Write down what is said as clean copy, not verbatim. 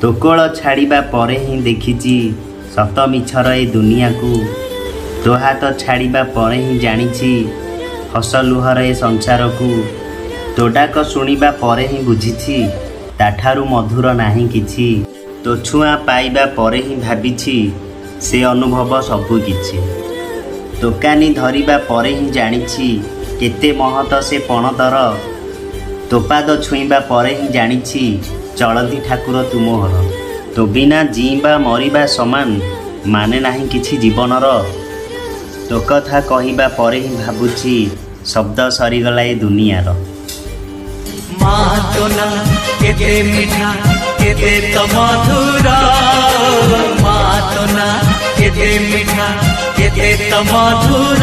तो कोल छाड़िबा परे ही देखिची सत मिछर ए दुनिया को। तो हाथ छाड़िबा परे ही जानिची हस लुहर ए संसार को। तो डाक शुणिबा परे ही बुझिछि ताठारु मधुर नाही किछि। तो छुआ पाइबा परे ही भाबिछि से अनुभव सबु किछि। तो कानी धरिबा परे ही जानिछि केते महत से पणतर। तो पाद छुईबा परे ही जानिछि चलती ठाकुर तुमोहर। तो बिना जीवा मरिबा समान माने नाही किछि जीवनर। तो कथा कहिबा परे ही भाबुछि शब्द सरीगला ए दुनियार। माँ तो ना केते मीठा केते तो मधुर। माँ तो ना केते मीठा केते तो मधुर।